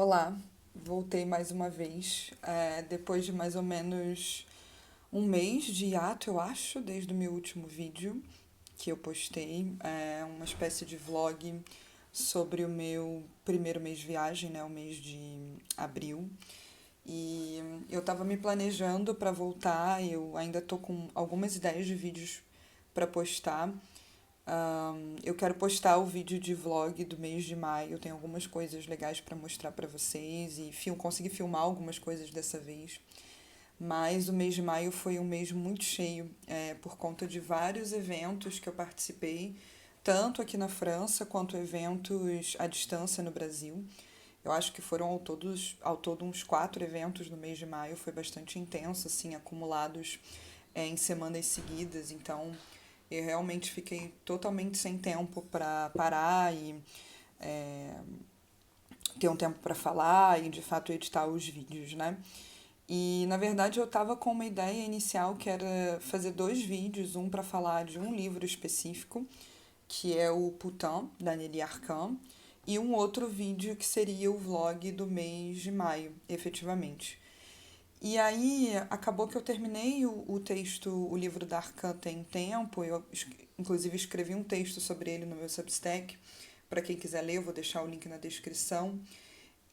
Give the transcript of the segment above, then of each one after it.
Olá, voltei mais uma vez, depois de mais ou menos um mês de hiato, eu acho, desde o meu último vídeo que eu postei, uma espécie de vlog sobre o meu primeiro mês de viagem, né, o mês de abril. E eu tava me planejando para voltar, eu ainda tô com algumas ideias de vídeos para postar. Eu quero postar o vídeo de vlog do mês de maio. Tem algumas coisas legais para mostrar para vocês e consegui filmar algumas coisas dessa vez. Mas o mês de maio foi um mês muito cheio, por conta de vários eventos que eu participei, tanto aqui na França quanto eventos à distância no Brasil. Eu acho que foram ao todo uns 4 eventos no mês de maio. Foi bastante intenso, assim, acumulados em semanas seguidas. Então, eu realmente fiquei totalmente sem tempo para parar e é, ter um tempo para falar e de fato editar os vídeos, né? E na verdade eu tava com uma ideia inicial que era fazer 2 vídeos, um para falar de um livro específico, que é o Putin, da Nelly Arcan, e um outro vídeo que seria o vlog do mês de maio, efetivamente. E aí acabou que eu terminei o texto, o livro da Arcan tem tempo, inclusive escrevi um texto sobre ele no meu Substack, para quem quiser ler, eu vou deixar o link na descrição.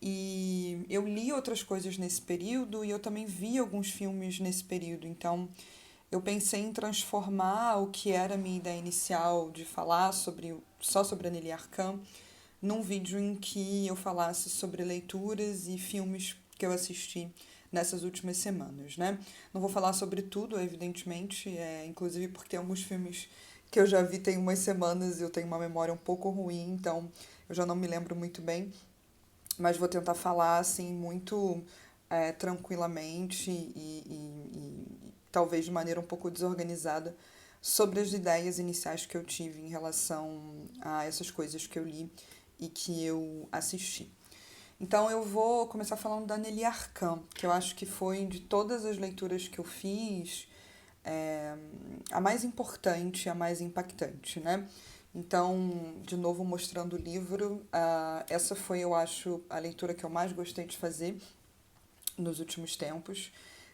E eu li outras coisas nesse período e eu também vi alguns filmes nesse período, então eu pensei em transformar o que era a minha ideia inicial de falar só sobre a Nelly Arcan num vídeo em que eu falasse sobre leituras e filmes que eu assisti nessas últimas semanas, né? Não vou falar sobre tudo, evidentemente, inclusive porque tem alguns filmes que eu já vi tem umas semanas e eu tenho uma memória um pouco ruim, então eu já não me lembro muito bem, mas vou tentar falar assim muito tranquilamente e talvez de maneira um pouco desorganizada sobre as ideias iniciais que eu tive em relação a essas coisas que eu li e que eu assisti. Então eu vou começar falando da Nelly Arcan, que eu acho que foi de todas as leituras que eu fiz, é, a mais importante, a mais impactante, né? Então, de novo mostrando o livro, essa foi, eu acho, a leitura que eu mais gostei de fazer nos últimos tempos.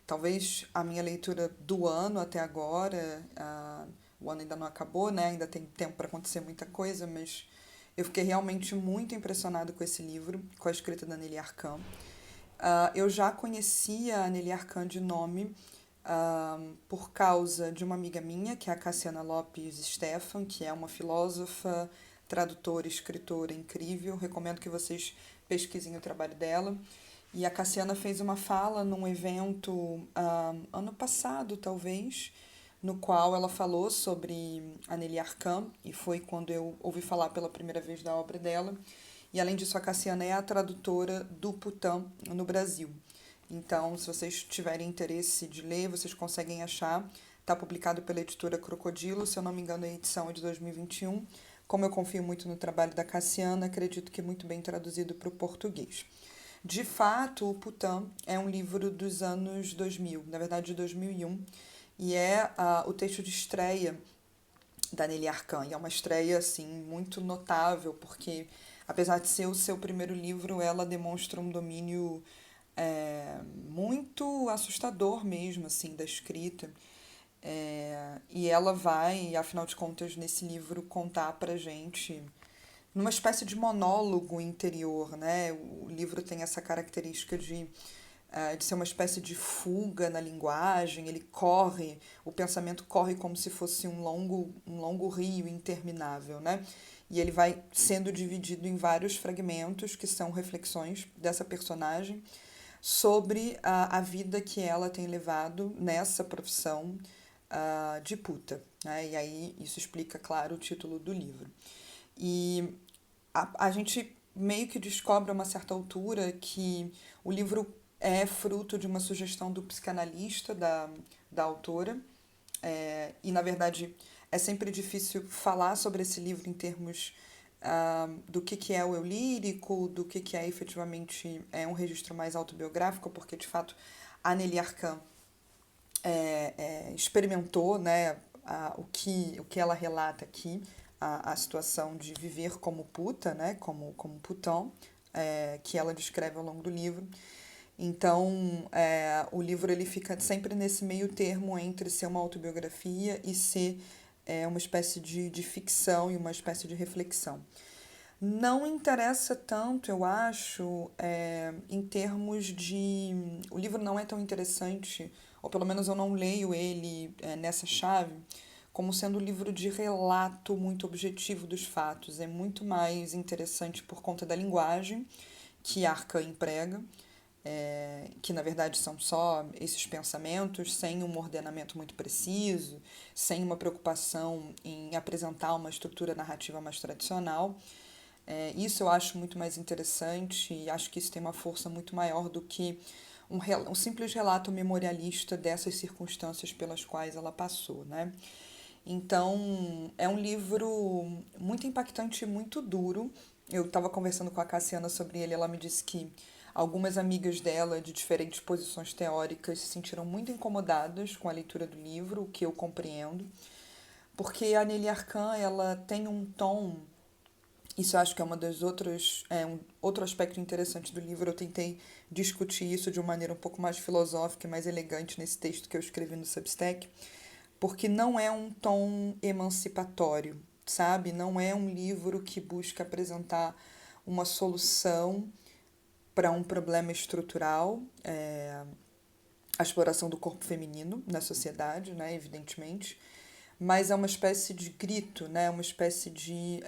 Talvez a minha leitura do ano até agora, o ano ainda não acabou, né? Ainda tem tempo para acontecer muita coisa, mas eu fiquei realmente muito impressionado com esse livro, com a escrita da Nelly Arcan. Eu já conhecia a Nelly Arcan de nome, por causa de uma amiga minha, que é a Cassiana Lopes Stefan, que é uma filósofa, tradutora, escritora incrível. Recomendo que vocês pesquisem o trabalho dela. E a Cassiana fez uma fala num evento ano passado, talvez, no qual ela falou sobre a Nelly Arcan, e foi quando eu ouvi falar pela primeira vez da obra dela. E além disso, a Cassiana é a tradutora do Putin no Brasil. Então, se vocês tiverem interesse de ler, vocês conseguem achar. Está publicado pela editora Crocodilo, se eu não me engano, a edição é de 2021. Como eu confio muito no trabalho da Cassiana, acredito que é muito bem traduzido para o português. De fato, o Putin é um livro dos anos 2000, na verdade de 2001, e é o texto de estreia da Nelly Arcan. E é uma estreia assim muito notável, porque apesar de ser o seu primeiro livro, ela demonstra um domínio muito assustador mesmo, assim, da escrita. E ela vai, afinal de contas, nesse livro contar pra gente numa espécie de monólogo interior, né? O livro tem essa característica de ser uma espécie de fuga na linguagem, ele corre, o pensamento corre como se fosse um longo rio interminável, né? E ele vai sendo dividido em vários fragmentos que são reflexões dessa personagem sobre a vida que ela tem levado nessa profissão de puta, né? E aí isso explica, claro, o título do livro. E a gente meio que descobre a uma certa altura que o livro é fruto de uma sugestão do psicanalista da autora, e na verdade é sempre difícil falar sobre esse livro em termos do que é o eu lírico, do que é efetivamente um registro mais autobiográfico, porque de fato a Nelly Arcan experimentou, né, o que ela relata aqui, a situação de viver como puta, né, como putão, que ela descreve ao longo do livro. Então, o livro ele fica sempre nesse meio termo entre ser uma autobiografia e ser uma espécie de ficção e uma espécie de reflexão. Não interessa tanto, eu acho, em termos de. O livro não é tão interessante, ou pelo menos eu não leio ele nessa chave, como sendo um livro de relato muito objetivo dos fatos. É muito mais interessante por conta da linguagem que Arca emprega, que na verdade são só esses pensamentos, sem um ordenamento muito preciso, sem uma preocupação em apresentar uma estrutura narrativa mais tradicional. Isso eu acho muito mais interessante e acho que isso tem uma força muito maior do que um simples relato memorialista dessas circunstâncias pelas quais ela passou, né? Então, é um livro muito impactante e muito duro. Eu estava conversando com a Cassiana sobre ele, ela me disse que algumas amigas dela, de diferentes posições teóricas, se sentiram muito incomodadas com a leitura do livro, o que eu compreendo, porque a Nelly Arcan, ela tem um tom. Isso eu acho que é uma das outras, um outro aspecto interessante do livro. Eu tentei discutir isso de uma maneira um pouco mais filosófica e mais elegante nesse texto que eu escrevi no Substack, porque não é um tom emancipatório, sabe? Não é um livro que busca apresentar uma solução para um problema estrutural, a exploração do corpo feminino na sociedade, né, evidentemente, mas é uma espécie de grito, né, uma espécie de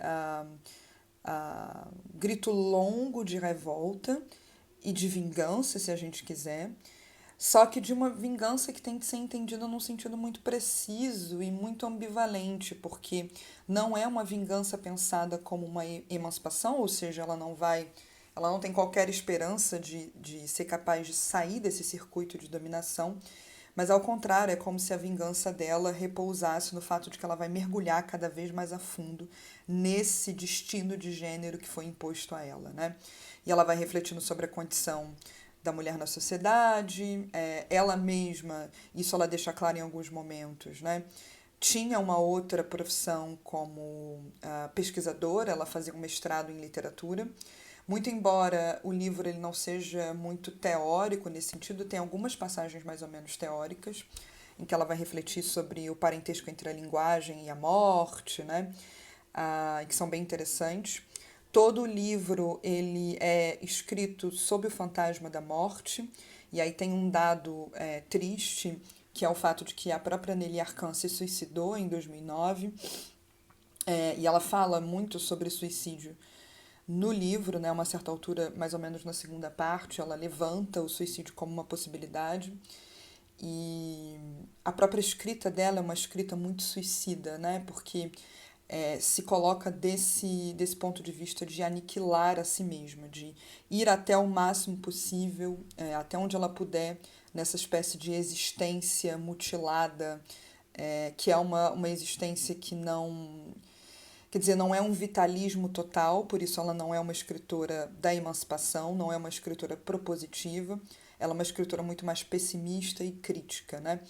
grito longo de revolta e de vingança, se a gente quiser, só que de uma vingança que tem que ser entendida num sentido muito preciso e muito ambivalente, porque não é uma vingança pensada como uma emancipação, ou seja, ela não tem qualquer esperança de ser capaz de sair desse circuito de dominação, mas ao contrário, é como se a vingança dela repousasse no fato de que ela vai mergulhar cada vez mais a fundo nesse destino de gênero que foi imposto a ela, né? E ela vai refletindo sobre a condição da mulher na sociedade, ela mesma, isso ela deixa claro em alguns momentos, né? Tinha uma outra profissão como pesquisadora, ela fazia um mestrado em literatura. Muito embora o livro ele não seja muito teórico nesse sentido, tem algumas passagens mais ou menos teóricas, em que ela vai refletir sobre o parentesco entre a linguagem e a morte, né? Que são bem interessantes. Todo o livro ele é escrito sob o fantasma da morte, e aí tem um dado triste, que é o fato de que a própria Nelly Arcan se suicidou em 2009, e ela fala muito sobre suicídio no livro, né, a uma certa altura, mais ou menos na segunda parte, ela levanta o suicídio como uma possibilidade. E a própria escrita dela é uma escrita muito suicida, né? Porque se coloca desse ponto de vista de aniquilar a si mesma, de ir até o máximo possível, até onde ela puder, nessa espécie de existência mutilada, que é uma existência que não. Quer dizer, não é um vitalismo total, por isso ela não é uma escritora da emancipação, não é uma escritora propositiva, ela é uma escritora muito mais pessimista e crítica, né?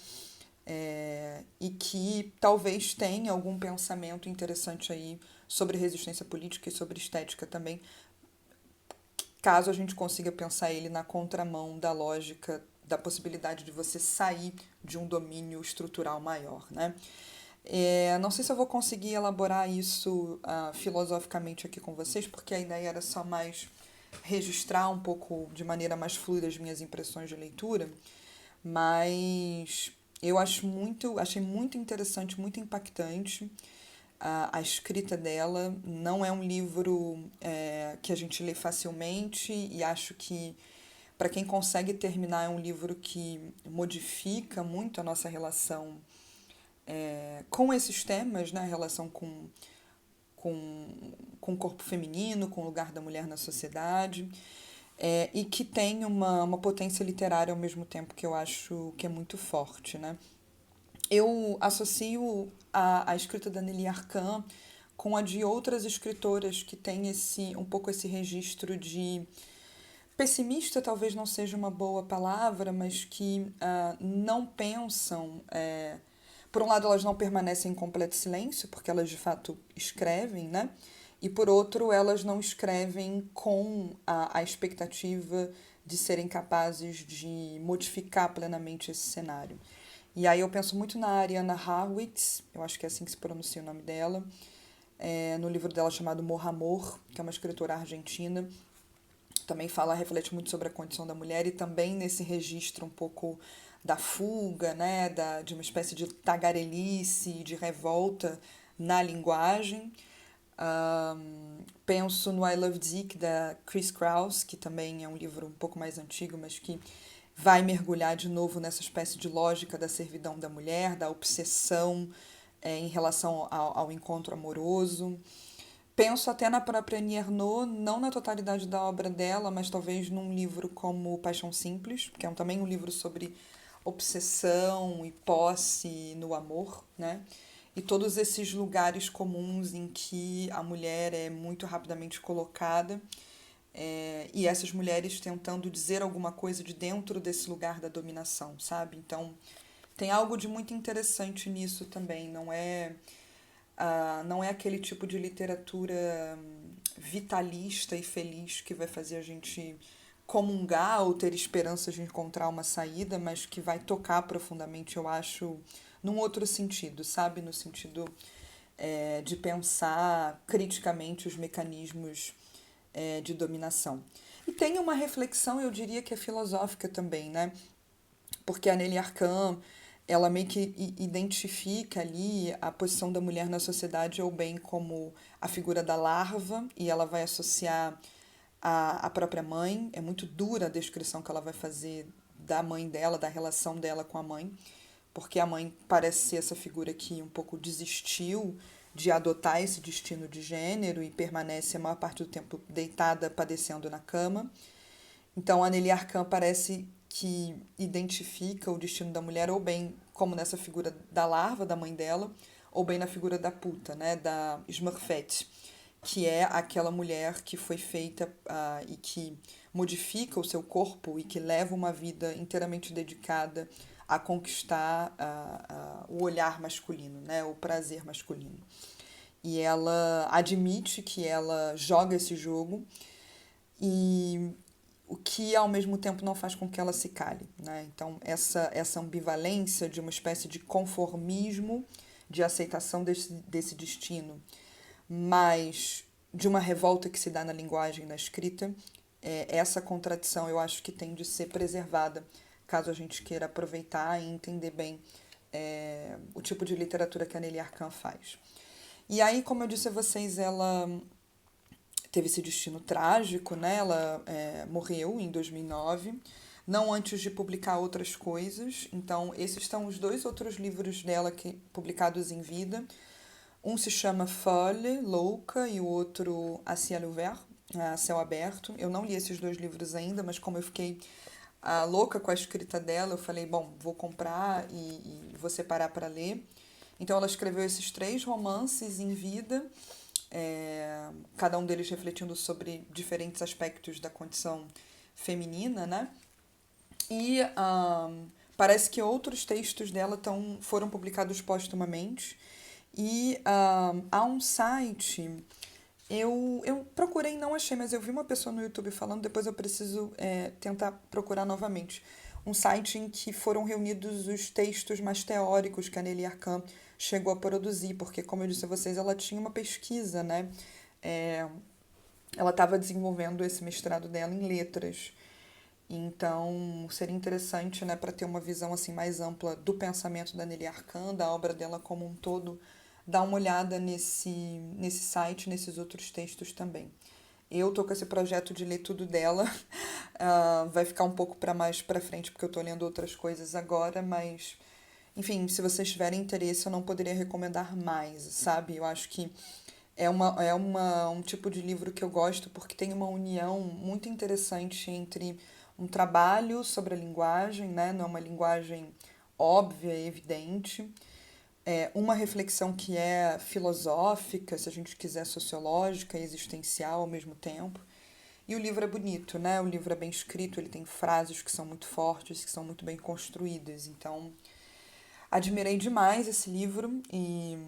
E que talvez tenha algum pensamento interessante aí sobre resistência política e sobre estética também, caso a gente consiga pensar ele na contramão da lógica da possibilidade de você sair de um domínio estrutural maior, né? Não sei se eu vou conseguir elaborar isso filosoficamente aqui com vocês, porque a ideia era só mais registrar um pouco de maneira mais fluida as minhas impressões de leitura, mas eu achei muito interessante, muito impactante a escrita dela. Não é um livro que a gente lê facilmente e acho que para quem consegue terminar é um livro que modifica muito a nossa relação com esses temas, né? A relação com, com o corpo feminino, com o lugar da mulher na sociedade, e que tem uma potência literária ao mesmo tempo que eu acho que é muito forte, né? Eu associo a escrita da Nelly Arcan com a de outras escritoras que têm um pouco esse registro de pessimista, talvez não seja uma boa palavra, mas que não pensam. Por um lado, elas não permanecem em completo silêncio, porque elas de fato escrevem, né? e por outro, elas não escrevem com a expectativa de serem capazes de modificar plenamente esse cenário. E aí eu penso muito na Ariana Harwitz, eu acho que é assim que se pronuncia o nome dela, no livro dela chamado Morra Amor, que é uma escritora argentina. Também fala, reflete muito sobre a condição da mulher e também nesse registro um pouco da fuga, né, de uma espécie de tagarelice, de revolta na linguagem. Penso no I Love Dick, da Chris Kraus, que também é um livro um pouco mais antigo, mas que vai mergulhar de novo nessa espécie de lógica da servidão da mulher, da obsessão em relação ao encontro amoroso. Penso até na própria Annie Ernaux, não na totalidade da obra dela, mas talvez num livro como Paixão Simples, que é também um livro sobre obsessão e posse no amor, né? E todos esses lugares comuns em que a mulher é muito rapidamente colocada, e essas mulheres tentando dizer alguma coisa de dentro desse lugar da dominação, sabe? Então, tem algo de muito interessante nisso também, não é aquele tipo de literatura vitalista e feliz que vai fazer a gente comungar ou ter esperanças de encontrar uma saída, mas que vai tocar profundamente, eu acho, num outro sentido, sabe? No sentido de pensar criticamente os mecanismos de dominação. E tem uma reflexão, eu diria que é filosófica também, né? Porque a Nelly Arcand, ela meio que identifica ali a posição da mulher na sociedade ou bem como a figura da larva, e ela vai associar a própria mãe. É muito dura a descrição que ela vai fazer da mãe dela, da relação dela com a mãe, porque a mãe parece ser essa figura que um pouco desistiu de adotar esse destino de gênero e permanece a maior parte do tempo deitada, padecendo na cama. Então, a Nelly Arcand parece que identifica o destino da mulher ou bem como nessa figura da larva, da mãe dela, ou bem na figura da puta, né, da Smurfette, que é aquela mulher que foi feita e que modifica o seu corpo e que leva uma vida inteiramente dedicada a conquistar o olhar masculino, né, o prazer masculino. E ela admite que ela joga esse jogo e o que ao mesmo tempo não faz com que ela se cale, né? Então, essa ambivalência de uma espécie de conformismo, de aceitação desse destino, mas de uma revolta que se dá na linguagem e na escrita, essa contradição eu acho que tem de ser preservada, caso a gente queira aproveitar e entender bem o tipo de literatura que a Nelly Arcand faz. E aí, como eu disse a vocês, ela teve esse destino trágico, né? Ela morreu em 2009, não antes de publicar outras coisas. Então, esses são os dois outros livros dela publicados em vida. Um se chama Folle, Louca, e o outro A Ciel Ouvert, a Céu Aberto. Eu não li esses dois livros ainda, mas como eu fiquei louca com a escrita dela, eu falei, bom, vou comprar e vou separar para ler. Então, ela escreveu esses 3 romances em vida, cada um deles refletindo sobre diferentes aspectos da condição feminina, né? E parece que outros textos dela foram publicados póstumamente. E há um site, eu procurei e não achei, mas eu vi uma pessoa no YouTube falando, depois eu preciso tentar procurar novamente. Um site em que foram reunidos os textos mais teóricos que a Nelly Arcand chegou a produzir, porque, como eu disse a vocês, ela tinha uma pesquisa, né? Ela estava desenvolvendo esse mestrado dela em letras. Então, seria interessante, né, para ter uma visão assim mais ampla do pensamento da Nelly Arcand, da obra dela como um todo, dar uma olhada nesse site, nesses outros textos também. Eu tô com esse projeto de ler tudo dela, vai ficar um pouco para mais para frente, porque eu tô lendo outras coisas agora, mas, enfim, se vocês tiverem interesse, eu não poderia recomendar mais, sabe? Eu acho que um tipo de livro que eu gosto porque tem uma união muito interessante entre um trabalho sobre a linguagem, né? Não é uma linguagem óbvia, evidente, uma reflexão que é filosófica, se a gente quiser sociológica e existencial ao mesmo tempo. E o livro é bonito, né? O livro é bem escrito, ele tem frases que são muito fortes, que são muito bem construídas. Então, admirei demais esse livro e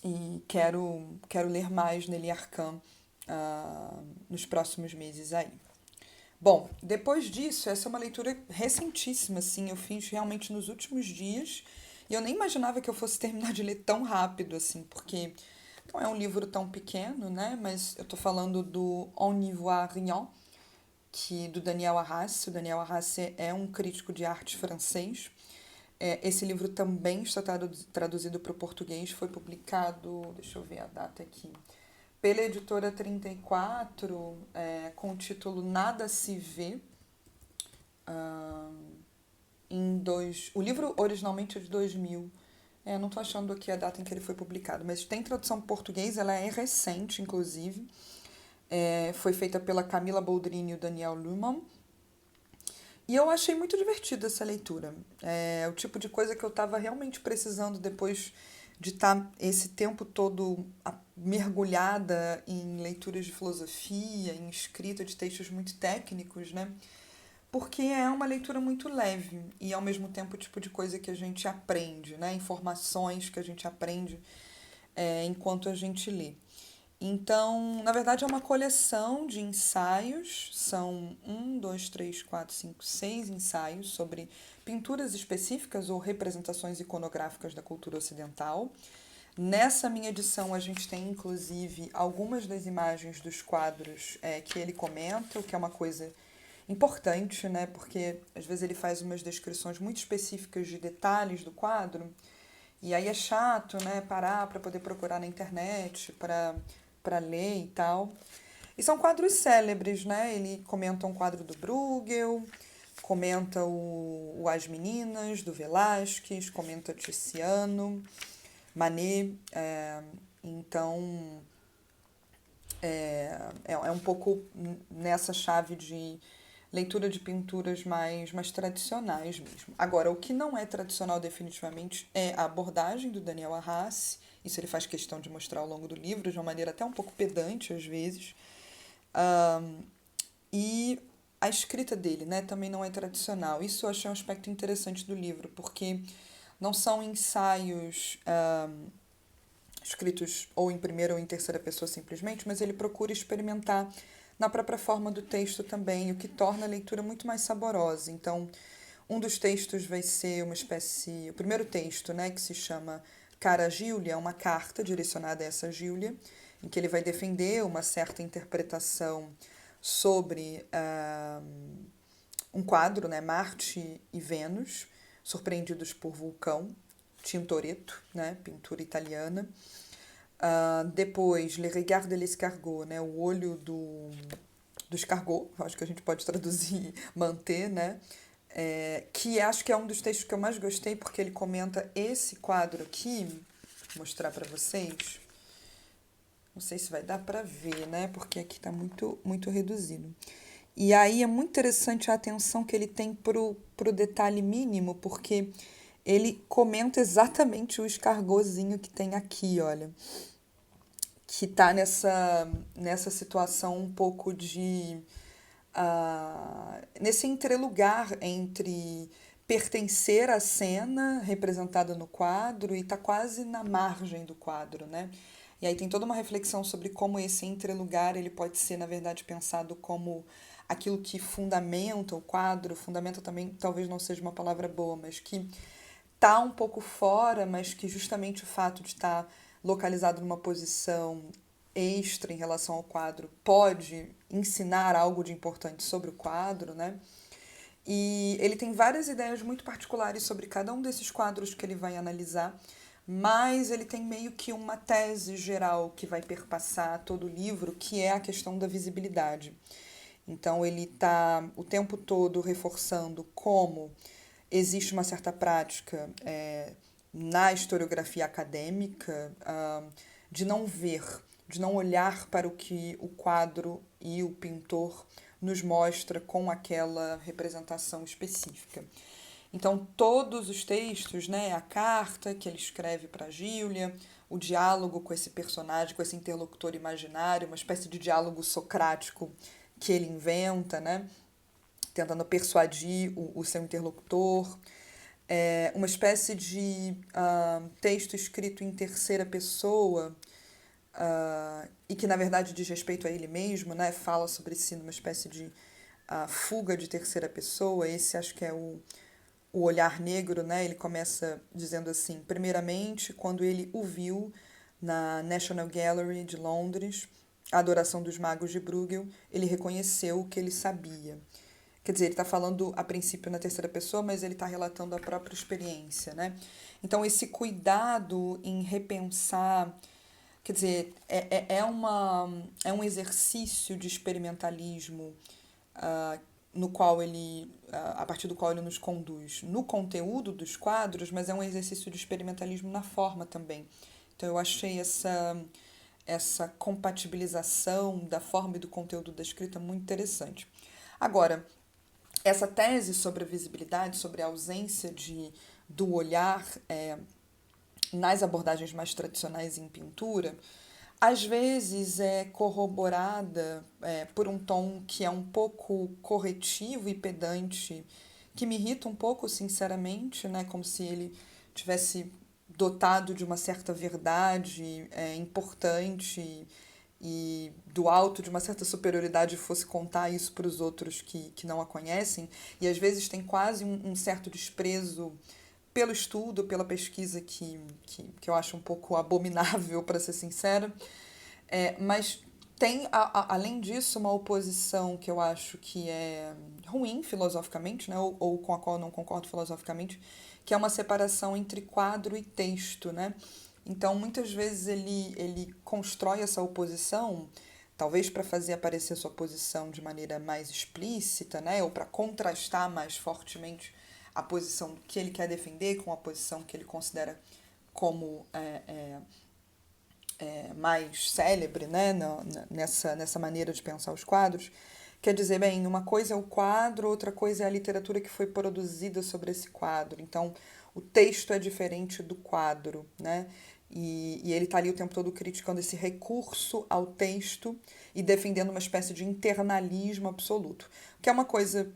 e quero ler mais Nelly Arcan nos próximos meses aí. Bom, depois disso, essa é uma leitura recentíssima, assim, eu fiz realmente nos últimos dias, e eu nem imaginava que eu fosse terminar de ler tão rápido, assim, porque não é um livro tão pequeno, né? Mas eu tô falando do On n'y voit rien, do Daniel Arras. O Daniel Arras é um crítico de arte francês. Esse livro também está traduzido para o português, foi publicado, deixa eu ver a data aqui, pela editora 34, com o título Nada se vê. O livro originalmente é de 2000. Não estou achando aqui a data em que ele foi publicado, mas tem tradução para português, ela é recente, inclusive. Foi feita pela Camila Boldrini e o Daniel Luhmann. E eu achei muito divertida essa leitura. É o tipo de coisa que eu estava realmente precisando depois de estar esse tempo todo mergulhada em leituras de filosofia, em escrita de textos muito técnicos, né? Porque é uma leitura muito leve e ao mesmo tempo o tipo de coisa que a gente aprende, né? Informações que a gente aprende enquanto a gente lê. Então, na verdade, é uma coleção de ensaios, são 6 ensaios sobre pinturas específicas ou representações iconográficas da cultura ocidental. Nessa minha edição, a gente tem inclusive algumas das imagens dos quadros que ele comenta, o que é uma coisa importante, né? Porque às vezes ele faz umas descrições muito específicas de detalhes do quadro, e aí é chato, né? Parar para poder procurar na internet, para ler e tal. E são quadros célebres, né? Ele comenta um quadro do Bruegel, comenta o As Meninas, do Velázquez, comenta Tiziano, Manet. Então, é um pouco nessa chave de leitura de pinturas mais tradicionais mesmo. Agora, o que não é tradicional definitivamente é a abordagem do Daniel Arras. Isso ele faz questão de mostrar ao longo do livro, de uma maneira até um pouco pedante às vezes. E a escrita dele, né, também não é tradicional. Isso eu achei um aspecto interessante do livro, porque não são ensaios escritos ou em primeira ou em terceira pessoa simplesmente, mas ele procura experimentar na própria forma do texto também, o que torna a leitura muito mais saborosa. Então, um dos textos vai ser uma espécie... O primeiro texto, né, que se chama Cara Gíulia, é uma carta direcionada a essa Gíulia, em que ele vai defender uma certa interpretação sobre um quadro, né, Marte e Vênus, surpreendidos por vulcão, Tintoretto, né, pintura italiana. Depois, Le Regard de l'escargot, né, o olho do escargot, acho que a gente pode traduzir manter, né? Que acho que é um dos textos que eu mais gostei, porque ele comenta esse quadro aqui, vou mostrar para vocês. Não sei se vai dar para ver, né? Porque aqui está muito reduzido. E aí é muito interessante a atenção que ele tem pro detalhe mínimo, porque ele comenta exatamente o escargotzinho que tem aqui, olha. Que está nessa situação um pouco de... nesse entrelugar entre pertencer à cena representada no quadro e estar quase na margem do quadro, né? E aí tem toda uma reflexão sobre como esse entrelugar ele pode ser, na verdade, pensado como aquilo que fundamenta o quadro, fundamenta também, talvez não seja uma palavra boa, mas que está um pouco fora, mas que justamente o fato de estar localizado numa posição extra em relação ao quadro pode ensinar algo de importante sobre o quadro, né? E ele tem várias ideias muito particulares sobre cada um desses quadros que ele vai analisar, mas ele tem meio que uma tese geral que vai perpassar todo o livro, que é a questão da visibilidade. Então ele está o tempo todo reforçando como existe uma certa prática na historiografia acadêmica de não ver, de não olhar para o que o quadro e o pintor nos mostra com aquela representação específica. Então, todos os textos, né, a carta que ele escreve para Gíulia, o diálogo com esse personagem, com esse interlocutor imaginário, uma espécie de diálogo socrático que ele inventa, né, tentando persuadir o seu interlocutor. uma espécie de texto escrito em terceira pessoa, e que na verdade diz respeito a ele mesmo, né? Fala sobre si numa espécie de fuga de terceira pessoa. Esse acho que é o olhar negro, né? Ele começa dizendo assim: primeiramente, quando ele o viu na National Gallery de Londres, a Adoração dos Magos de Bruegel, ele reconheceu o que ele sabia. Quer dizer, ele está falando a princípio na terceira pessoa, mas ele está relatando a própria experiência, né? Então, esse cuidado em repensar, quer dizer, é um exercício de experimentalismo, no qual a partir do qual ele nos conduz no conteúdo dos quadros, mas é um exercício de experimentalismo na forma também. Então, eu achei essa compatibilização da forma e do conteúdo da escrita muito interessante. Agora, essa tese sobre a visibilidade, sobre a ausência do olhar nas abordagens mais tradicionais em pintura, às vezes é corroborada por um tom que é um pouco corretivo e pedante, que me irrita um pouco, sinceramente, né? Como se ele tivesse dotado de uma certa verdade importante e do alto de uma certa superioridade fosse contar isso para os outros que não a conhecem, e às vezes tem quase um certo desprezo pelo estudo, pela pesquisa que eu acho um pouco abominável, para ser sincera. Mas tem, além disso, uma oposição que eu acho que é ruim filosoficamente, né? Ou com a qual eu não concordo filosoficamente, que é uma separação entre quadro e texto, né? Então, muitas vezes ele constrói essa oposição, talvez para fazer aparecer sua posição de maneira mais explícita, né? Ou para contrastar mais fortemente a posição que ele quer defender com a posição que ele considera como mais célebre, né? Nessa maneira de pensar os quadros. Quer dizer, bem, uma coisa é o quadro, outra coisa é a literatura que foi produzida sobre esse quadro. Então, o texto é diferente do quadro, né? E ele está ali o tempo todo criticando esse recurso ao texto e defendendo uma espécie de internalismo absoluto, que é uma coisa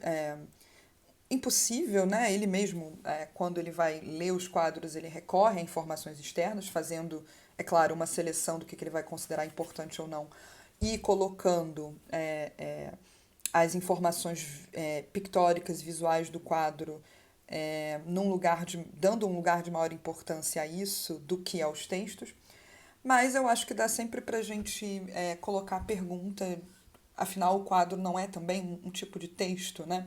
impossível, né? Ele mesmo, quando ele vai ler os quadros, ele recorre a informações externas, fazendo, é claro, uma seleção do que ele vai considerar importante ou não, e colocando as informações pictóricas, visuais do quadro dando um lugar de maior importância a isso do que aos textos. Mas eu acho que dá sempre para a gente colocar a pergunta, afinal o quadro não é também um tipo de texto, né?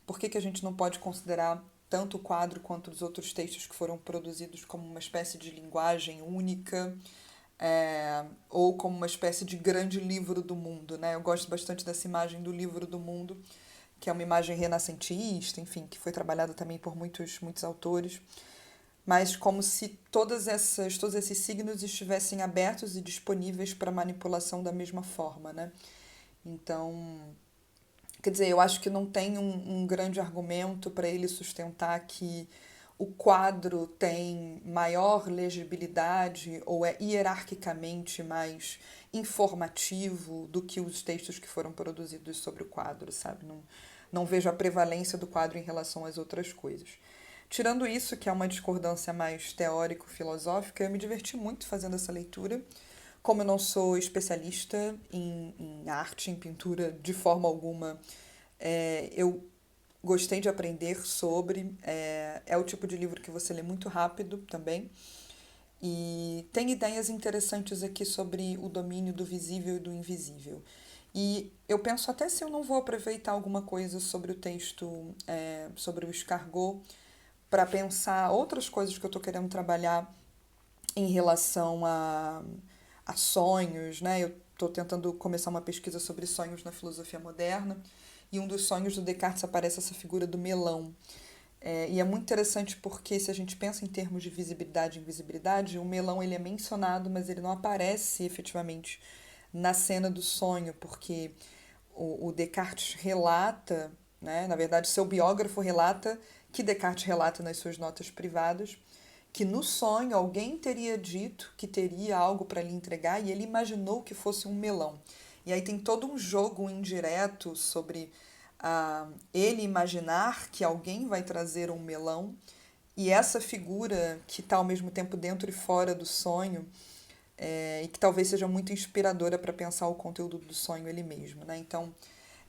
Por que a gente não pode considerar tanto o quadro quanto os outros textos que foram produzidos como uma espécie de linguagem única, ou como uma espécie de grande livro do mundo, né? Eu gosto bastante dessa imagem do livro do mundo, que é uma imagem renascentista, enfim, que foi trabalhada também por muitos autores, mas como se todos esses signos estivessem abertos e disponíveis para manipulação da mesma forma, né? Então, quer dizer, eu acho que não tem um grande argumento para ele sustentar que o quadro tem maior legibilidade ou é hierarquicamente mais informativo do que os textos que foram produzidos sobre o quadro, sabe? Não vejo a prevalência do quadro em relação às outras coisas. Tirando isso, que é uma discordância mais teórico-filosófica, eu me diverti muito fazendo essa leitura. Como eu não sou especialista em arte, em pintura, de forma alguma, eu gostei de aprender sobre. É o tipo de livro que você lê muito rápido também. E tem ideias interessantes aqui sobre o domínio do visível e do invisível. E eu penso até se eu não vou aproveitar alguma coisa sobre o texto, sobre o escargot, para pensar outras coisas que eu estou querendo trabalhar em relação a sonhos, né? Eu estou tentando começar uma pesquisa sobre sonhos na filosofia moderna, e um dos sonhos do Descartes aparece essa figura do melão. E é muito interessante porque se a gente pensa em termos de visibilidade e invisibilidade, o melão ele é mencionado, mas ele não aparece efetivamente na cena do sonho, porque o Descartes relata, né? Na verdade, seu biógrafo relata que Descartes relata nas suas notas privadas que no sonho alguém teria dito que teria algo para lhe entregar e ele imaginou que fosse um melão. E aí tem todo um jogo indireto sobre ele imaginar que alguém vai trazer um melão E essa figura que está ao mesmo tempo dentro e fora do sonho, e que talvez seja muito inspiradora para pensar o conteúdo do sonho ele mesmo, né? Então,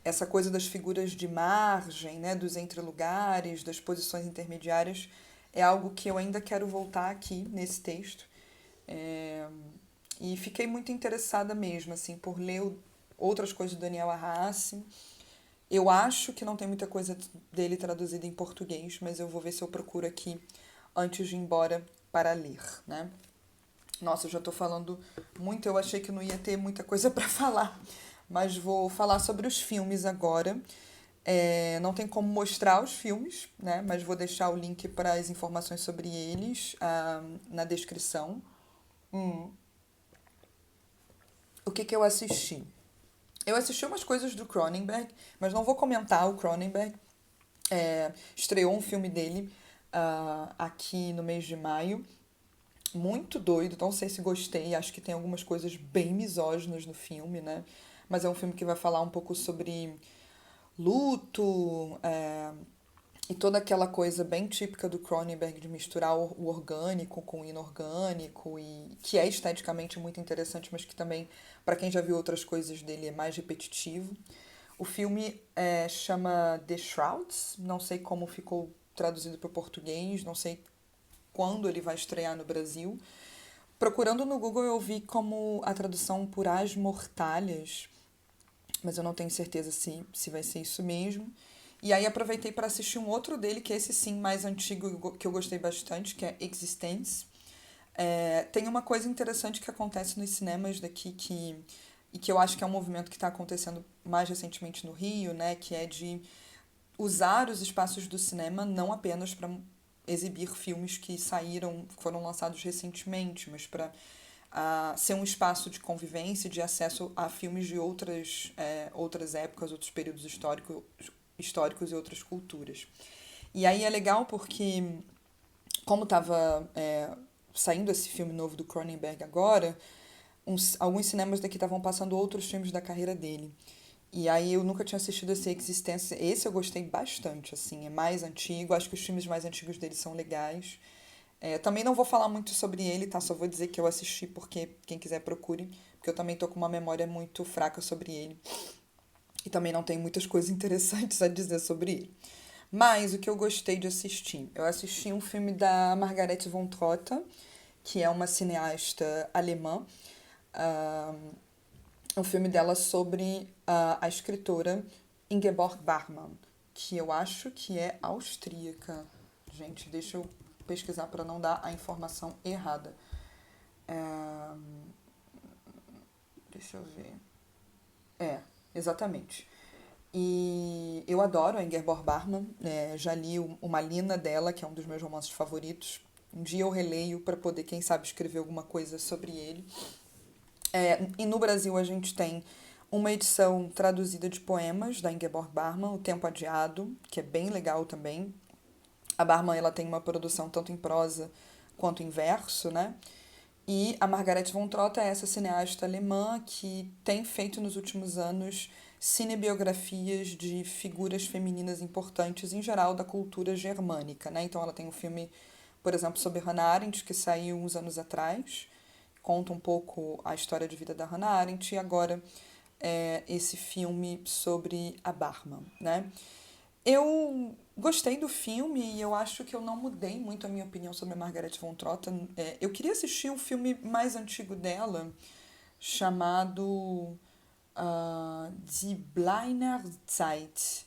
essa coisa das figuras de margem, né, dos entrelugares, das posições intermediárias, é algo que eu ainda quero voltar aqui nesse texto. É, e fiquei muito interessada mesmo, assim, por ler outras coisas do Daniel Arrassi. Eu acho que não tem muita coisa dele traduzida em português, mas eu vou ver se eu procuro aqui antes de ir embora para ler, né? Nossa, eu já tô falando muito, eu achei que não ia ter muita coisa para falar, mas vou falar sobre os filmes agora. Não tem como mostrar os filmes, né? Mas vou deixar o link para as informações sobre eles na descrição. Hum. O que que eu assisti? Eu assisti umas coisas do Cronenberg, mas não vou comentar o Cronenberg. Estreou um filme dele aqui no mês de maio. Muito doido, não sei se gostei. Acho que tem algumas coisas bem misóginas no filme, né? Mas é um filme que vai falar um pouco sobre luto, e toda aquela coisa bem típica do Cronenberg de misturar o orgânico com o inorgânico, e que é esteticamente muito interessante, mas que também, para quem já viu outras coisas dele, é mais repetitivo. O filme chama The Shrouds, não sei como ficou traduzido para o português, não sei quando ele vai estrear no Brasil. Procurando no Google eu vi como a tradução por As Mortalhas, mas eu não tenho certeza se vai ser isso mesmo. E aí aproveitei para assistir um outro dele, que é esse sim mais antigo, que eu gostei bastante, que é Existence. Tem uma coisa interessante que acontece nos cinemas daqui e que eu acho que é um movimento que está acontecendo mais recentemente no Rio, né, que é de usar os espaços do cinema não apenas para exibir filmes que foram lançados recentemente, mas para ser um espaço de convivência, de acesso a filmes de outras épocas, outros períodos históricos e outras culturas. E aí é legal porque, como estava saindo esse filme novo do Cronenberg agora, alguns cinemas daqui estavam passando outros filmes da carreira dele. E aí eu nunca tinha assistido esse Existência. Esse eu gostei bastante, assim, é mais antigo. Acho que os filmes mais antigos dele são legais. Também não vou falar muito sobre ele, tá? Só vou dizer que eu assisti porque quem quiser procure. Porque eu também tô com uma memória muito fraca sobre ele. E também não tenho muitas coisas interessantes a dizer sobre ele. Mas o que eu gostei de assistir? Eu assisti um filme da Margarete von Trotta, que é uma cineasta alemã. Ah, um filme dela sobre a escritora Ingeborg Bachmann, que eu acho que é austríaca. Gente, deixa eu pesquisar para não dar a informação errada. É, deixa eu ver. Exatamente. E eu adoro a Ingeborg Bachmann, já li o Malina dela, que é um dos meus romances favoritos. Um dia eu releio para poder, quem sabe, escrever alguma coisa sobre ele. E no Brasil a gente tem uma edição traduzida de poemas da Ingeborg Bachmann, O Tempo Adiado, que é bem legal também. A Bachmann ela tem uma produção tanto em prosa quanto em verso, né? E a Margarete von Trotta é essa cineasta alemã que tem feito nos últimos anos cinebiografias de figuras femininas importantes, em geral, da cultura germânica, né? Então ela tem um filme, por exemplo, sobre Hannah Arendt, que saiu uns anos atrás, conta um pouco a história de vida da Hannah Arendt, e agora esse filme sobre a Bachmann, né? Eu gostei do filme e eu acho que eu não mudei muito a minha opinião sobre a Margaret von Trotta. Eu queria assistir um filme mais antigo dela, chamado Die Bleiner Zeit,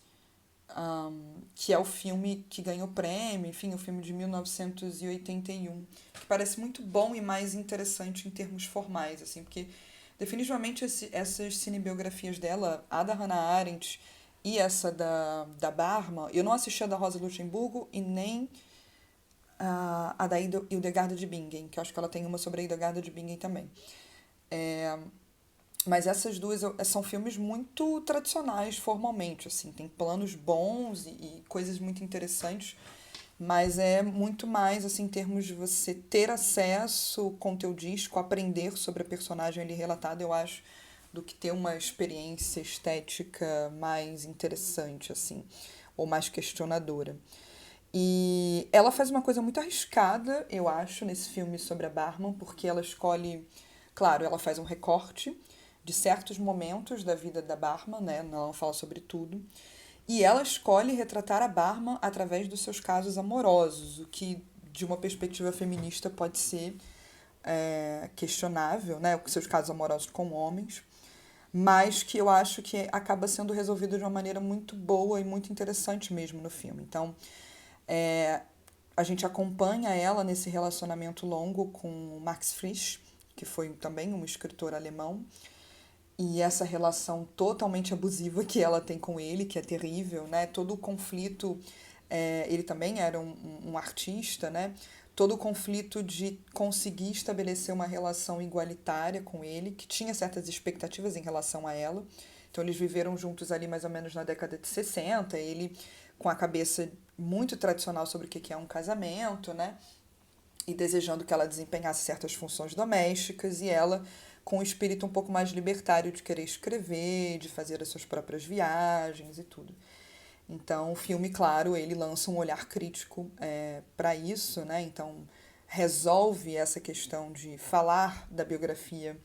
que é o filme que ganhou prêmio, enfim, o filme de 1981, que parece muito bom e mais interessante em termos formais, assim, porque definitivamente essas cinebiografias dela, a da Hannah Arendt e essa da Bachmann, eu não assisti a da Rosa Luxemburgo e nem a da Hildegard de Bingen, que eu acho que ela tem uma sobre a Hildegard de Bingen também. Mas essas duas são filmes muito tradicionais formalmente, assim, tem planos bons e coisas muito interessantes, mas é muito mais assim em termos de você ter acesso conteudístico, aprender sobre a personagem ali relatada, eu acho, do que ter uma experiência estética mais interessante, assim, ou mais questionadora. E ela faz uma coisa muito arriscada, eu acho, nesse filme sobre a Barman, porque ela escolhe, claro, ela faz um recorte de certos momentos da vida da Barman, né? Ela não fala sobre tudo. E ela escolhe retratar a Barman através dos seus casos amorosos, o que, de uma perspectiva feminista, pode ser questionável, né? Os seus casos amorosos com homens, mas que eu acho que acaba sendo resolvido de uma maneira muito boa e muito interessante mesmo no filme. Então, é, a gente acompanha ela nesse relacionamento longo com o Max Frisch, que foi também um escritor alemão, e essa relação totalmente abusiva que ela tem com ele, que é terrível, né? Todo o conflito, ele também era um artista, né? Todo o conflito de conseguir estabelecer uma relação igualitária com ele, que tinha certas expectativas em relação a ela. Então eles viveram juntos ali mais ou menos na década de 60, ele com a cabeça muito tradicional sobre o que é um casamento, né? E desejando que ela desempenhasse certas funções domésticas, e ela com um espírito um pouco mais libertário de querer escrever, de fazer as suas próprias viagens e tudo. Então, o filme, claro, ele lança um olhar crítico para isso, né? Então, resolve essa questão de falar da biografia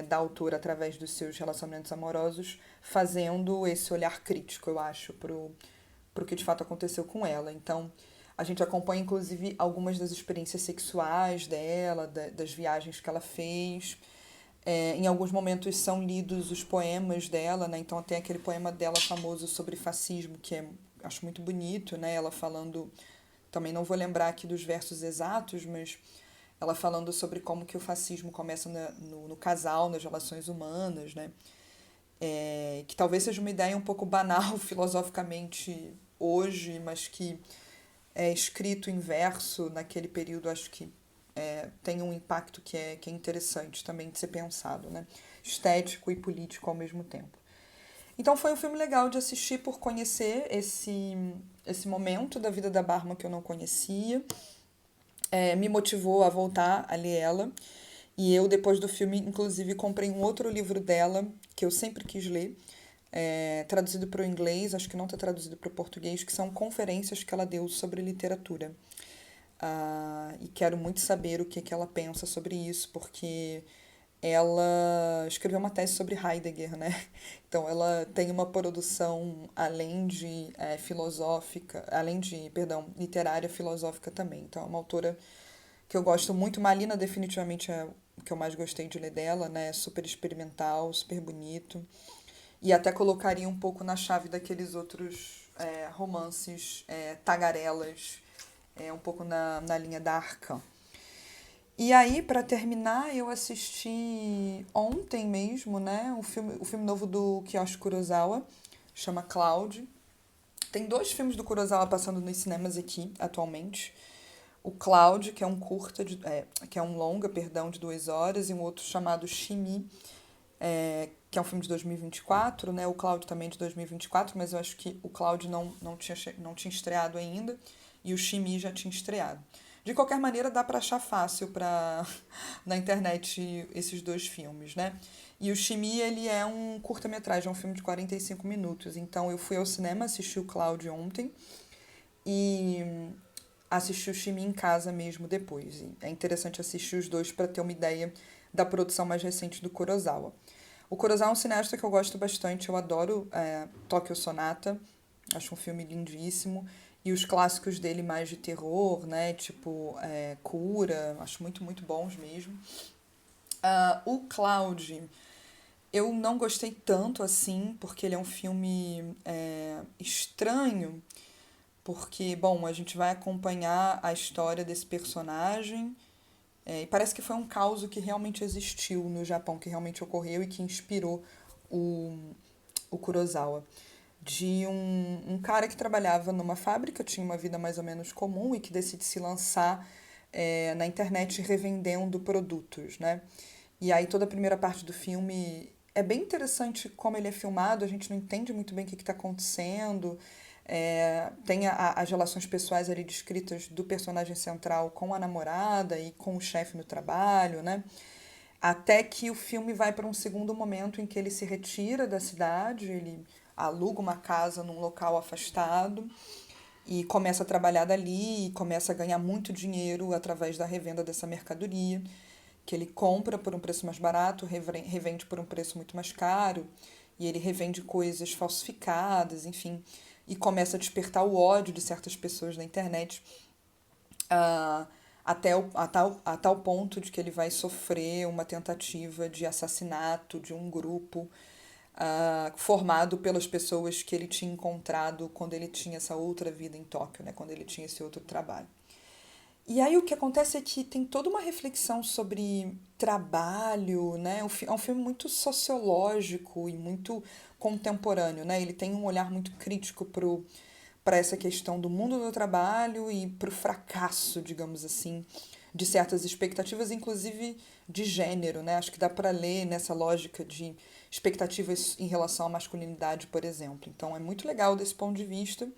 da autora através dos seus relacionamentos amorosos, fazendo esse olhar crítico, eu acho, pro que de fato aconteceu com ela. Então, a gente acompanha, inclusive, algumas das experiências sexuais dela, das viagens que ela fez. Em alguns momentos são lidos os poemas dela, né? Então tem aquele poema dela famoso sobre fascismo, que acho muito bonito, né? Ela falando, também não vou lembrar aqui dos versos exatos, mas ela falando sobre como que o fascismo começa no casal, nas relações humanas, né? Que talvez seja uma ideia um pouco banal filosoficamente hoje, mas que é escrito em verso naquele período, acho que tem um impacto que é interessante também de ser pensado, né? Estético e político ao mesmo tempo. Então foi um filme legal de assistir por conhecer esse momento da vida da Barma que eu não conhecia. Me motivou a voltar a ler ela. E eu, depois do filme, inclusive, comprei um outro livro dela, que eu sempre quis ler, traduzido para o inglês, acho que não está traduzido para o português, que são conferências que ela deu sobre literatura. E quero muito saber o que ela pensa sobre isso, porque ela escreveu uma tese sobre Heidegger, né? Então ela tem uma produção além de filosófica, além de, perdão, literária filosófica também. Então é uma autora que eu gosto muito. Malina definitivamente é o que eu mais gostei de ler dela, né? Super experimental, super bonito. E até colocaria um pouco na chave daqueles outros romances tagarelas, um pouco na linha da Arcan. E aí, para terminar, eu assisti ontem mesmo, né, o filme novo do Kiyoshi Kurosawa, chama Cloud. Tem dois filmes do Kurosawa passando nos cinemas aqui, atualmente. O Cloud, que é um que é um longa, perdão, de 2 horas, e um outro chamado Shimi, que é um filme de 2024, né? O Cloud também é de 2024, mas eu acho que o Cloud não tinha estreado ainda e o Shimi já tinha estreado. De qualquer maneira, dá para achar fácil na internet esses dois filmes, né? E o Shimi, ele é um curta-metragem, é um filme de 45 minutos. Então, eu fui ao cinema, assisti o Cloud ontem e assisti o Shimi em casa mesmo depois. E é interessante assistir os dois para ter uma ideia da produção mais recente do Kurosawa. O Kurosawa é um cineasta que eu gosto bastante, eu adoro Tokyo Sonata, acho um filme lindíssimo. E os clássicos dele mais de terror, né? Tipo Cura, acho muito, muito bons mesmo. O Cloud, eu não gostei tanto assim, porque ele é um filme estranho, porque, bom, a gente vai acompanhar a história desse personagem, e parece que foi um caos que realmente existiu no Japão, que realmente ocorreu e que inspirou o Kurosawa. De um cara que trabalhava numa fábrica, tinha uma vida mais ou menos comum e que decide se lançar na internet revendendo produtos, né? E aí toda a primeira parte do filme é bem interessante como ele é filmado, a gente não entende muito bem o que está acontecendo. Tem as relações pessoais ali descritas do personagem central com a namorada e com o chefe no trabalho, né? Até que o filme vai para um segundo momento em que ele se retira da cidade, ele aluga uma casa num local afastado e começa a trabalhar dali e começa a ganhar muito dinheiro através da revenda dessa mercadoria, que ele compra por um preço mais barato, revende por um preço muito mais caro, e ele revende coisas falsificadas, enfim, e começa a despertar o ódio de certas pessoas na internet, ah, a tal ponto de que ele vai sofrer uma tentativa de assassinato de um grupo formado pelas pessoas que ele tinha encontrado quando ele tinha essa outra vida em Tóquio, né, quando ele tinha esse outro trabalho. E aí o que acontece é que tem toda uma reflexão sobre trabalho, né? É um filme muito sociológico e muito contemporâneo, né? Ele tem um olhar muito crítico para essa questão do mundo do trabalho e para o fracasso, digamos assim, de certas expectativas, inclusive de gênero, né? Acho que dá para ler nessa lógica de expectativas em relação à masculinidade, por exemplo. Então é muito legal desse ponto de vista.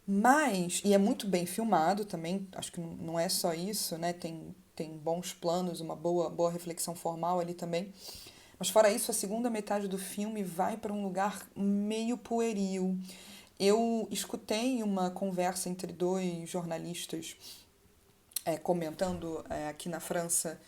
Mas, e é muito bem filmado também, acho que não é só isso, né? Tem bons planos, uma boa reflexão formal ali também. Mas fora isso, a segunda metade do filme vai para um lugar meio pueril. Eu escutei uma conversa entre dois jornalistas comentando aqui na França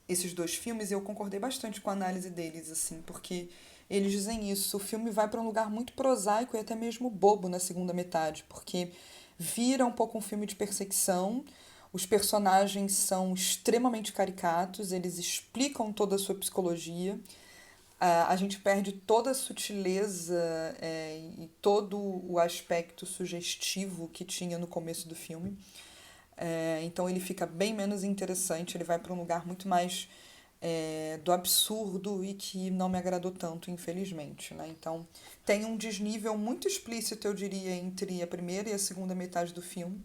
esses dois filmes e eu concordei bastante com a análise deles, assim, porque eles dizem isso, o filme vai para um lugar muito prosaico e até mesmo bobo na segunda metade, porque vira um pouco um filme de perseguição, os personagens são extremamente caricatos, eles explicam toda a sua psicologia, a gente perde toda a sutileza e todo o aspecto sugestivo que tinha no começo do filme. Então ele fica bem menos interessante, ele vai para um lugar muito mais do absurdo e que não me agradou tanto, infelizmente, né? Então tem um desnível muito explícito, eu diria, entre a primeira e a segunda metade do filme,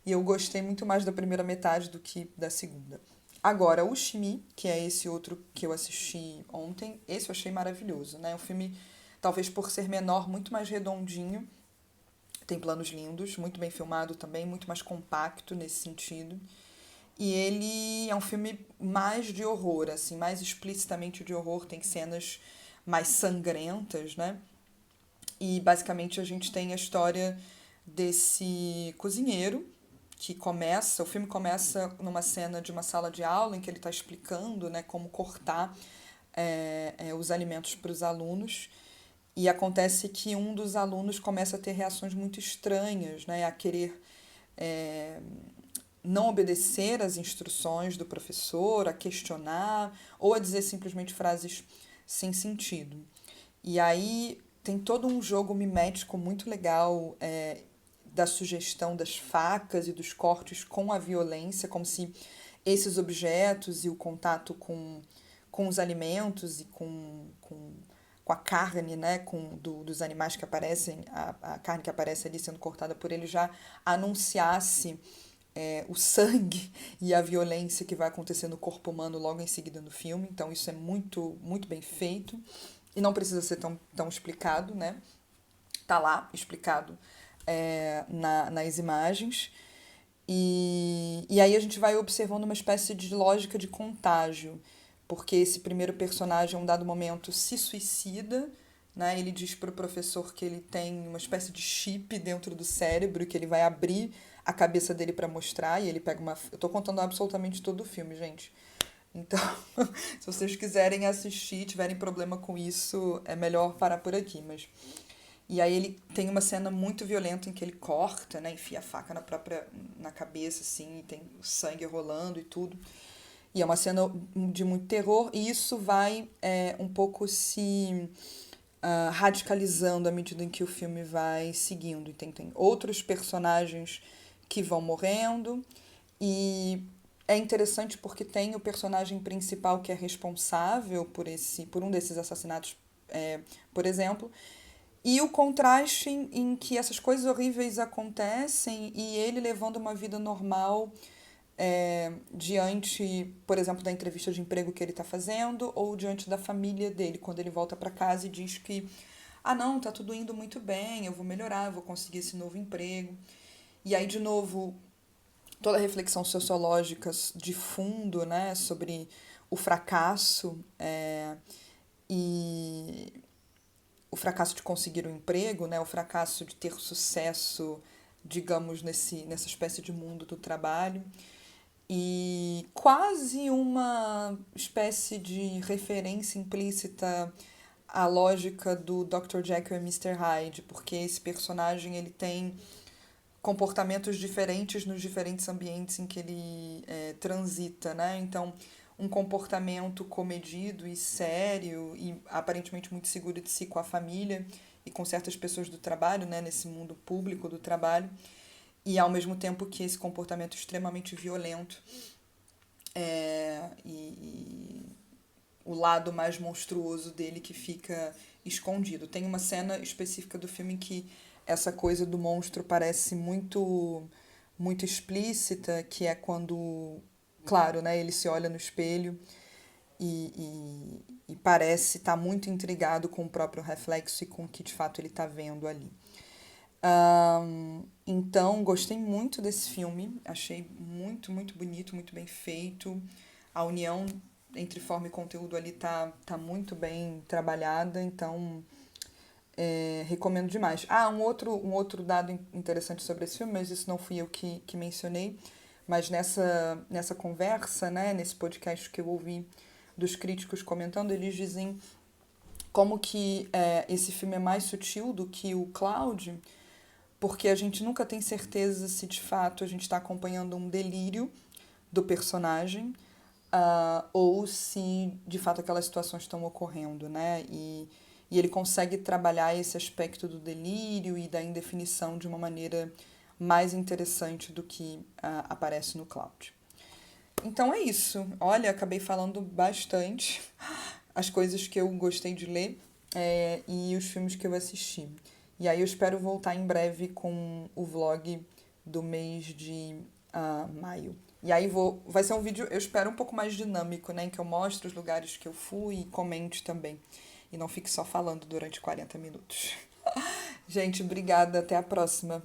e eu gostei muito mais da primeira metade do que da segunda. Agora, o Shimi, que é esse outro que eu assisti ontem, esse eu achei maravilhoso, né? O filme, talvez por ser menor, muito mais redondinho, tem planos lindos, muito bem filmado também, muito mais compacto nesse sentido. E ele é um filme mais de horror, assim, mais explicitamente de horror, tem cenas mais sangrentas, né? E basicamente a gente tem a história desse cozinheiro que começa, o filme começa numa cena de uma sala de aula em que ele está explicando, né, como cortar os alimentos para os alunos. E acontece que um dos alunos começa a ter reações muito estranhas, né, a querer não obedecer às instruções do professor, a questionar ou a dizer simplesmente frases sem sentido. E aí tem todo um jogo mimético muito legal da sugestão das facas e dos cortes com a violência, como se esses objetos e o contato com os alimentos e com a carne, né, dos animais que aparecem, a carne que aparece ali sendo cortada por ele já anunciasse o sangue e a violência que vai acontecer no corpo humano logo em seguida no filme. Então isso é muito, muito bem feito e não precisa ser tão explicado, né? Tá lá explicado nas imagens. E aí a gente vai observando uma espécie de lógica de contágio, porque esse primeiro personagem, em um dado momento, se suicida, né? Ele diz para o professor que ele tem uma espécie de chip dentro do cérebro, que ele vai abrir a cabeça dele para mostrar, e ele pega uma... Eu tô contando absolutamente todo o filme, gente. Então, se vocês quiserem assistir, tiverem problema com isso, é melhor parar por aqui, mas... E aí ele tem uma cena muito violenta em que ele corta, né, enfia a faca na cabeça, assim, e tem o sangue rolando e tudo. E é uma cena de muito terror, e isso vai um pouco se radicalizando à medida em que o filme vai seguindo. Tem outros personagens que vão morrendo, e é interessante porque tem o personagem principal que é responsável por um desses assassinatos, por exemplo, e o contraste em que essas coisas horríveis acontecem e ele levando uma vida normal diante, por exemplo, da entrevista de emprego que ele está fazendo ou diante da família dele, quando ele volta para casa e diz que não, tá tudo indo muito bem, eu vou melhorar, eu vou conseguir esse novo emprego. E aí, de novo, toda a reflexão sociológica de fundo, né, sobre o fracasso e o fracasso de conseguir um emprego, né, o fracasso de ter sucesso digamos, nessa espécie de mundo do trabalho. E quase uma espécie de referência implícita à lógica do Dr. Jekyll e Mr. Hyde, porque esse personagem ele tem comportamentos diferentes nos diferentes ambientes em que ele transita, né? Então, um comportamento comedido e sério e aparentemente muito seguro de si com a família e com certas pessoas do trabalho, né? Nesse mundo público do trabalho. E ao mesmo tempo que esse comportamento extremamente violento e o lado mais monstruoso dele que fica escondido. Tem uma cena específica do filme em que essa coisa do monstro parece muito explícita, que é quando, claro, né, ele se olha no espelho e parece estar muito intrigado com o próprio reflexo e com o que de fato ele está vendo ali. Então, gostei muito desse filme, achei muito bonito, muito bem feito. A união entre forma e conteúdo ali tá muito bem trabalhada, então recomendo demais. Um outro dado interessante sobre esse filme, mas isso não fui eu que mencionei, mas nessa conversa, né, nesse podcast que eu ouvi dos críticos comentando, eles dizem como que esse filme é mais sutil do que o Cloud, porque a gente nunca tem certeza se de fato a gente está acompanhando um delírio do personagem ou se de fato aquelas situações estão ocorrendo, né? E ele consegue trabalhar esse aspecto do delírio e da indefinição de uma maneira mais interessante do que aparece no Cloud. Então é isso. Olha, acabei falando bastante as coisas que eu gostei de ler e os filmes que eu assisti. E aí eu espero voltar em breve com o vlog do mês de maio. E aí vai ser um vídeo, eu espero, um pouco mais dinâmico, né? Em que eu mostre os lugares que eu fui e comente também. E não fique só falando durante 40 minutos. Gente, obrigada. Até a próxima.